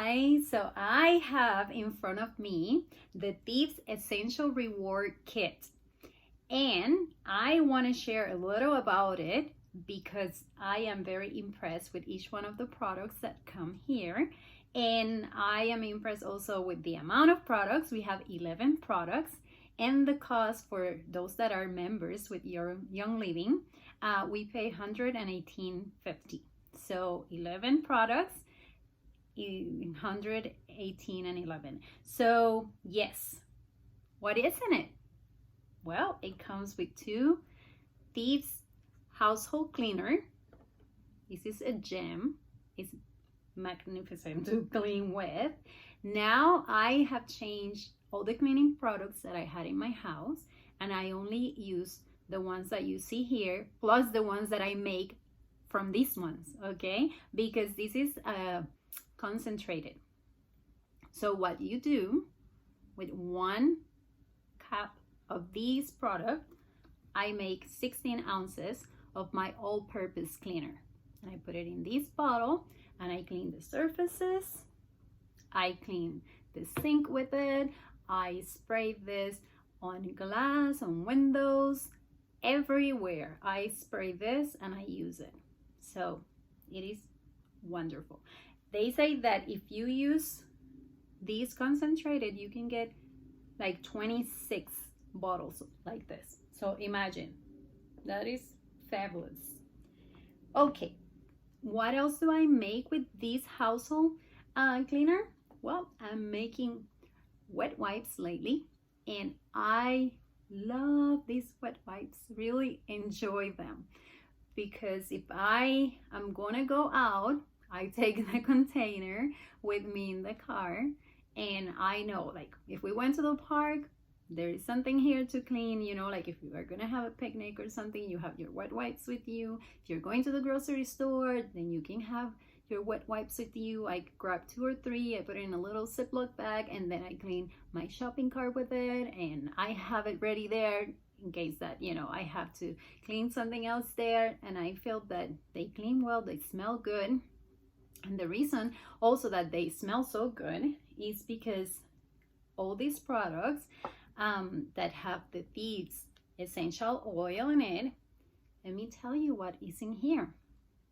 guys, so I have in front of me the Thieves Essential Reward Kit, and I want to share a little about it because I am very impressed with each one of the products that come here, and I am impressed also with the amount of products. We have 11 products, and the cost for those that are members with your Young Living, we pay $118.50. So 11 products, 118 and 11. So yes, what is in it? Well, it comes with 2 Thieves household cleaner. This is a gem. It's magnificent to clean with. Now I have changed all the cleaning products that I had in my house, and I only use the ones that you see here, plus the ones that I make from these ones, okay? Because this is concentrated. So what you do with 1 cup of these product, I make 16 ounces of my all-purpose cleaner, and I put it in this bottle, and I clean the surfaces, I clean the sink with it, I spray this on glass, on windows, everywhere. I spray this and I use it. So it is wonderful. They say that if you use these concentrated, you can get like 26 bottles like this. So imagine, that is fabulous. Okay, what else do I make with this household cleaner? Well, I'm making wet wipes lately, and I love these wet wipes, really enjoy them, because if I am gonna go out, I take the container with me in the car, and I know, like, if we went to the park, there is something here to clean, you know, like if you are gonna have a picnic or something, you have your wet wipes with you. If you're going to the grocery store, then you can have your wet wipes with you. I grab 2 or 3, I put it in a little Ziploc bag, and then I clean my shopping cart with it, and I have it ready there in case that, you know, I have to clean something else there. And I feel that they clean well, they smell good. And the reason also that they smell so good is because all these products that have the Thieves essential oil in it, let me tell you what is in here.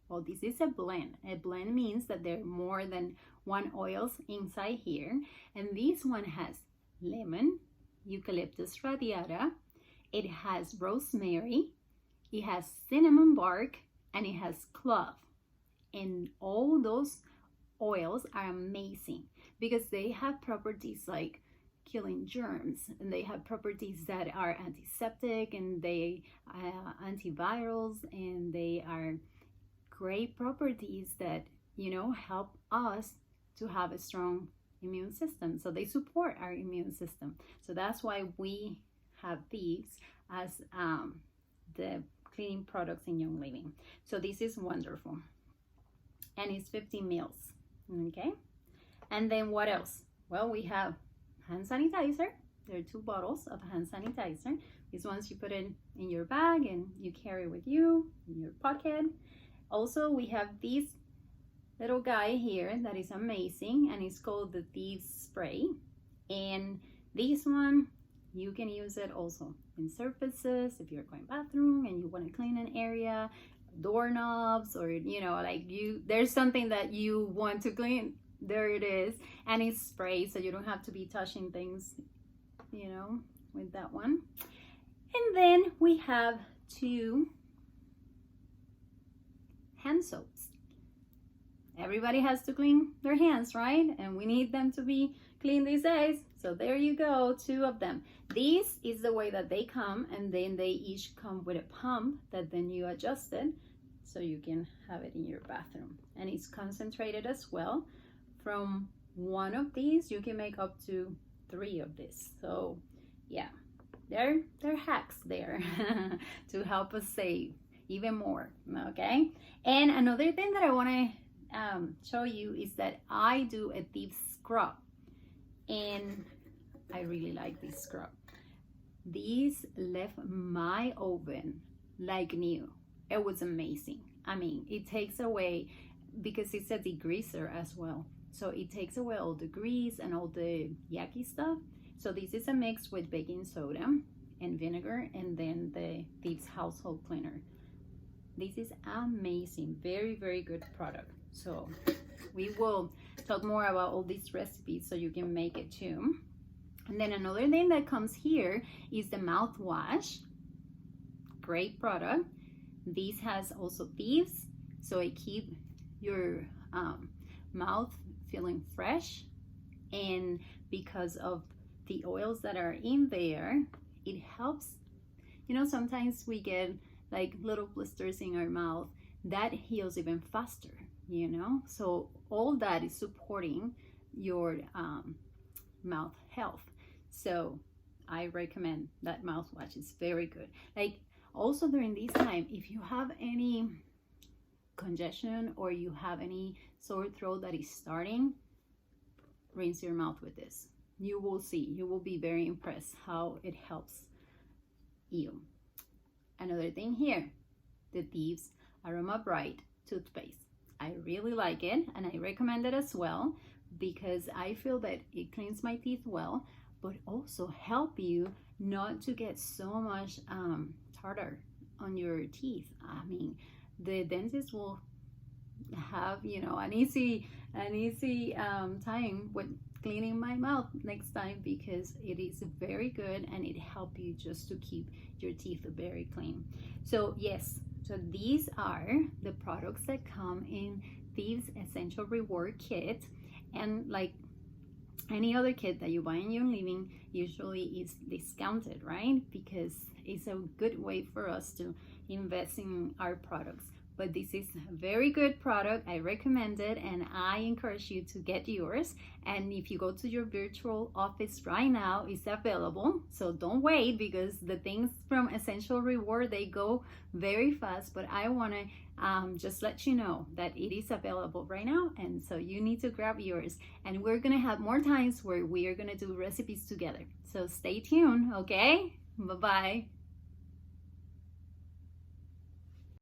Well, this is a blend. A blend means that there are more than 1 oils inside here. And this one has lemon, eucalyptus radiata, it has rosemary, it has cinnamon bark, and it has clove. And all those oils are amazing because they have properties like killing germs, and they have properties that are antiseptic, and they antivirals, and they are great properties that, you know, help us to have a strong immune system. So they support our immune system. So that's why we have these as the cleaning products in Young Living. So this is wonderful, and it's 15 mils. Okay, and then what else? Well, we have hand sanitizer. There are 2 bottles of hand sanitizer. These ones you put in your bag and you carry with you in your pocket. Also, we have this little guy here that is amazing, and it's called the Thieves Spray. And this one, you can use it also in surfaces. If you're going bathroom and you want to clean an area, doorknobs, or, you know, like there's something that you want to clean, there it is. And it's spray, so you don't have to be touching things, you know, with that one. And then we have 2 hand soaps. Everybody has to clean their hands, right? And we need them to be clean these days. So there you go, 2 of them. This is the way that they come, and then they each come with a pump that then you adjust it so you can have it in your bathroom. And it's concentrated as well. From 1 of these, you can make up to 3 of this. So yeah, they're hacks there to help us save even more, okay? And another thing that I want to show you is that I do a Thieves scrub, and I really like this scrub. These left my oven like new. It was amazing. I mean, it takes away, because it's a degreaser as well. So it takes away all the grease and all the yucky stuff. So this is a mix with baking soda and vinegar, and then the Thieves household cleaner. This is amazing, very, very good product. So we will talk more about all these recipes so you can make it too. And then another thing that comes here is the mouthwash. Great product. This has also Thieves, so it keeps your mouth feeling fresh, and because of the oils that are in there, it helps. You know, sometimes we get like little blisters in our mouth that heals even faster, you know, so all that is supporting your mouth health. So I recommend that mouthwash. It's very good. Like also during this time, if you have any congestion or you have any sore throat that is starting, rinse your mouth with this. You will see, you will be very impressed how it helps you. Another thing here, the Thieves Aroma Bright toothpaste. I really like it and I recommend it as well because I feel that it cleans my teeth well, but also help you not to get so much tartar on your teeth. I mean, the dentist will have, you know, an easy time with cleaning my mouth next time because it is very good and it helps you just to keep your teeth very clean. So yes, so these are the products that come in Thieves Essential Reward Kit, and like any other kit that you buy in your living usually is discounted, right? Because it's a good way for us to invest in our products. But this is a very good product. I recommend it and I encourage you to get yours. And if you go to your virtual office right now, it's available. So don't wait because the things from Essential Reward, they go very fast. But I want to just let you know that it is available right now. And so you need to grab yours. And we're going to have more times where we are going to do recipes together. So stay tuned, okay? Bye-bye.